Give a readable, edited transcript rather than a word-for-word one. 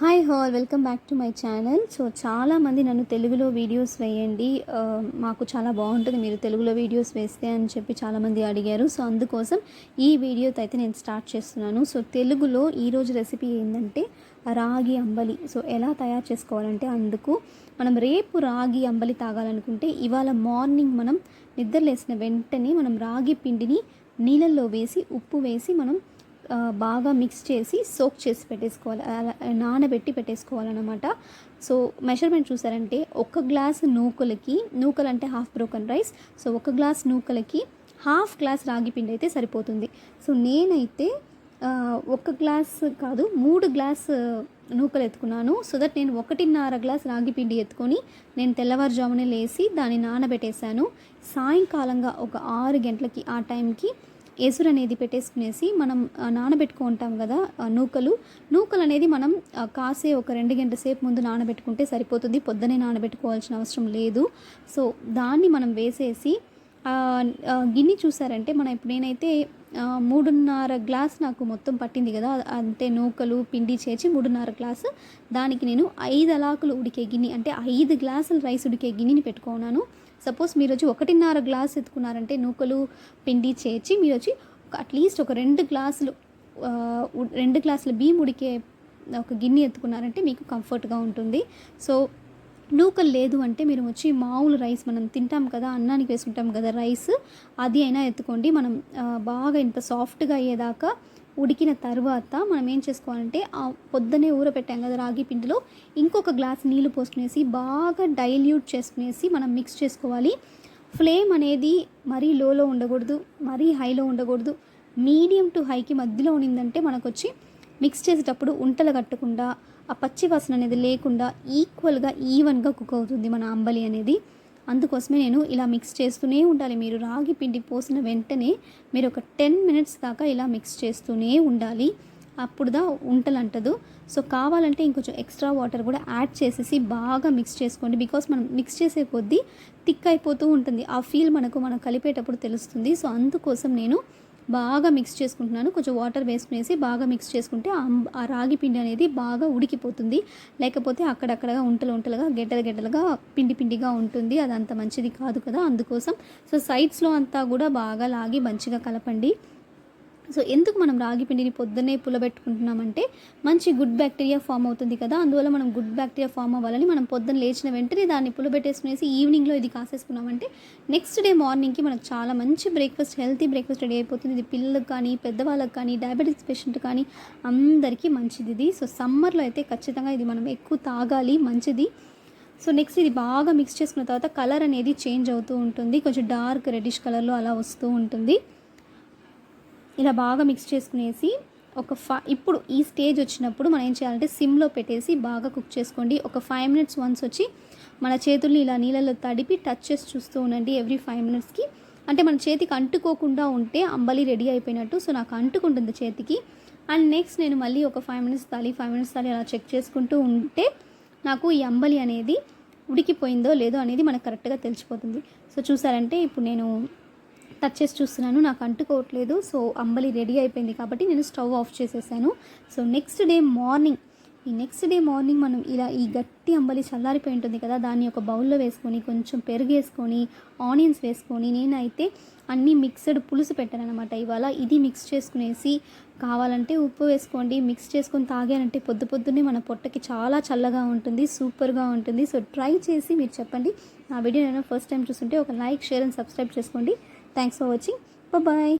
Hi hall welcome back to my channel. So చాలామంది నన్ను తెలుగులో వీడియోస్ వేయండి, మాకు చాలా బాగుంటుంది మీరు తెలుగులో వీడియోస్ వేస్తే అని చెప్పి చాలామంది అడిగారు. సో అందుకోసం ఈ వీడియోతో అయితే నేను స్టార్ట్ చేస్తున్నాను. సో తెలుగులో ఈరోజు రెసిపీ ఏంటంటే రాగి అంబలి. సో ఎలా తయారు చేసుకోవాలంటే, అందుకు మనం రేపు రాగి అంబలి తాగాలనుకుంటే ఇవాళ మార్నింగ్ మనం నిద్రలేసిన వెంటనే మనం రాగి పిండిని నీళ్ళల్లో వేసి ఉప్పు వేసి మనం బాగా మిక్స్ చేసి సోక్ చేసి పెట్టేసుకోవాలి, నానబెట్టి పెట్టేసుకోవాలన్నమాట. సో మెజర్మెంట్ చూసారంటే ఒక గ్లాస్ నూకలు అంటే హాఫ్ బ్రోకన్ రైస్. సో ఒక గ్లాస్ నూకలకి హాఫ్ గ్లాస్ రాగి పిండి అయితే సరిపోతుంది. సో నేనైతే ఒక గ్లాస్ కాదు 3 గ్లాస్ నూకలు ఎత్తుకున్నాను. సో దట్ నేను 1.5 గ్లాస్ రాగి పిండి ఎత్తుకొని నేను తెల్లవారుజామునే లేసి దాన్ని నానబెట్టేశాను. సాయంకాలంగా ఒక 6 గంటలకి ఆ టైంకి ఎసురు అనేది పెట్టేసుకునేసి మనం నానబెట్టుకుంటాం కదా నూకలు అనేది మనం కాసే ఒక 2 గంటల సేపు ముందు నానబెట్టుకుంటే సరిపోతుంది. పొద్దునే నానబెట్టుకోవాల్సిన అవసరం లేదు. సో దాన్ని మనం వేసేసి గిన్నె చూసారంటే మనం ఇప్పుడు నేనైతే 3.5 గ్లాస్ నాకు మొత్తం పట్టింది కదా, అంటే నూకలు పిండి చేర్చి 3.5 గ్లాసు. దానికి నేను 5 అలాకులు ఉడికే గిన్నె అంటే 5 గ్లాసులు రైస్ ఉడికే గిన్నెని పెట్టుకున్నాను. సపోజ్ మీరు వచ్చి 1.5 గ్లాస్ ఎత్తుకున్నారంటే నూకలు పిండి చేర్చి మీరు వచ్చి అట్లీస్ట్ ఒక 2 గ్లాసులు బియ్యం ఉడికే ఒక గిన్నె ఎత్తుకున్నారంటే మీకు కంఫర్ట్గా ఉంటుంది. సో నూకలు లేదు అంటే మీరు వచ్చి మామూలు రైస్ మనం తింటాం కదా, అన్నానికి వేసుకుంటాం కదా రైస్, అది అయినా ఎత్తుకోండి. మనం బాగా ఇంత సాఫ్ట్గా అయ్యేదాకా ఉడికిన తర్వాత మనం ఏం చేసుకోవాలంటే పొద్దునే ఊరపెట్టాం కదా రాగి పిండిలో ఇంకొక గ్లాస్ నీళ్ళు పోసుకునేసి బాగా డైల్యూట్ చేసుకునేసి మనం మిక్స్ చేసుకోవాలి. ఫ్లేమ్ అనేది మరీ లోలో ఉండకూడదు, మరీ హైలో ఉండకూడదు, మీడియం టు హైకి మధ్యలో ఉండిందంటే మనకు వచ్చి మిక్స్ చేసేటప్పుడు ఉంటలు కట్టకుండా ఆ పచ్చి వాసన అనేది లేకుండా ఈక్వల్గా ఈవెన్గా కుక్ అవుతుంది మన అంబలి అనేది. అందుకోసమే నేను ఇలా మిక్స్ చేస్తూనే ఉండాలి. మీరు రాగి పిండి పోసిన వెంటనే మీరు ఒక 10 మినిట్స్ దాకా ఇలా మిక్స్ చేస్తూనే ఉండాలి, అప్పుడుదా ఉంటలు అంటదు. సో కావాలంటే ఇంకొంచెం ఎక్స్ట్రా వాటర్ కూడా యాడ్ చేసేసి బాగా మిక్స్ చేసుకోండి. బికాస్ మనం మిక్స్ చేసే కొద్దీ థిక్ అయిపోతూ ఉంటుంది, ఆ ఫీల్ మనం కలిపేటప్పుడు తెలుస్తుంది. సో అందుకోసం నేను బాగా మిక్స్ చేసుకుంటున్నాను. కొంచెం వాటర్ వేసుకునేసి బాగా మిక్స్ చేసుకుంటే ఆ రాగి పిండి అనేది బాగా ఉడికిపోతుంది. లేకపోతే అక్కడక్కడగా ఉంటలుగా గెడ్డలుగా పిండిగా ఉంటుంది, అది అంత మంచిది కాదు కదా. అందుకోసం సో సైడ్స్లో అంతా కూడా బాగా లాగి మంచిగా కలపండి. సో ఎందుకు మనం రాగి పిండిని పొద్దున్నే పుల్లబెట్టుకుంటున్నామంటే మంచి గుడ్ బ్యాక్టీరియా ఫామ్ అవుతుంది కదా, అందువల్ల మనం గుడ్ బ్యాక్టీరియా ఫామ్ అవ్వాలని మనం పొద్దున్న లేచిన వెంటనే దాన్ని పుల్లబెట్టేసుకునేసి ఈవినింగ్లో ఇది కాసేసుకున్నామంటే నెక్స్ట్ డే మార్నింగ్కి మనకు చాలా మంచి బ్రేక్ఫాస్ట్, హెల్తీ బ్రేక్ఫాస్ట్ రెడీ అయిపోతుంది. ఇది పిల్లలకు కానీ పెద్దవాళ్ళకి కానీ డయాబెటిక్స్ పేషెంట్ కానీ అందరికీ మంచిది ఇది. సో సమ్మర్లో అయితే ఖచ్చితంగా ఇది మనం ఎక్కువ తాగాలి, మంచిది. సో నెక్స్ట్ ఇది బాగా మిక్స్ చేసుకున్న తర్వాత కలర్ అనేది చేంజ్ అవుతూ ఉంటుంది, కొంచెం డార్క్ రెడ్డిష్ కలర్లో అలా వస్తూ ఉంటుంది. ఇలా బాగా మిక్స్ చేసుకునేసి ఇప్పుడు ఈ స్టేజ్ వచ్చినప్పుడు మనం ఏం చేయాలంటే సిమ్లో పెట్టేసి బాగా కుక్ చేసుకోండి. ఒక 5 మినిట్స్ వన్స్ వచ్చి మన చేతుల్ని ఇలా నీళ్ళలో తడిపి టచ్ చేసి చూస్తూ ఉండండి ఎవ్రీ 5 మినిట్స్కి. అంటే మన చేతికి అంటుకోకుండా ఉంటే అంబలి రెడీ అయిపోయినట్టు. సో నాకు అంటుకుంటుంది చేతికి. అండ్ నెక్స్ట్ నేను మళ్ళీ ఒక 5 మినిట్స్ తాలి అలా చెక్ చేసుకుంటూ ఉంటే నాకు ఈ అంబలి అనేది ఉడికిపోయిందో లేదో అనేది మనకు కరెక్ట్గా తెలిసిపోతుంది. సో చూసారంటే ఇప్పుడు నేను టచ్ చేసి చూస్తున్నాను, నాకు అంటుకోవట్లేదు. సో అంబలి రెడీ అయిపోయింది కాబట్టి నేను స్టవ్ ఆఫ్ చేసేసాను. సో నెక్స్ట్ డే మార్నింగ్ మనం ఇలా ఈ గట్టి అంబలి చల్లారిపోయి ఉంటుంది కదా, దాన్ని ఒక బౌల్లో వేసుకొని కొంచెం పెరుగు వేసుకొని ఆనియన్స్ వేసుకొని నేనైతే అన్నీ మిక్స్డ్ పులుసు పెట్టాను అనమాట ఇవాళ. ఇది మిక్స్ చేసుకునేసి కావాలంటే ఉప్పు వేసుకోండి, మిక్స్ చేసుకొని తాగానంటే పొద్దున్నే మన పొట్టకి చాలా చల్లగా ఉంటుంది, సూపర్గా ఉంటుంది. సో ట్రై చేసి మీరు చెప్పండి. నా వీడియో నేను ఫస్ట్ టైం చూస్తుంటే ఒక లైక్, షేర్ అండ్ సబ్స్క్రైబ్ చేసుకోండి. Thanks for watching. Bye bye.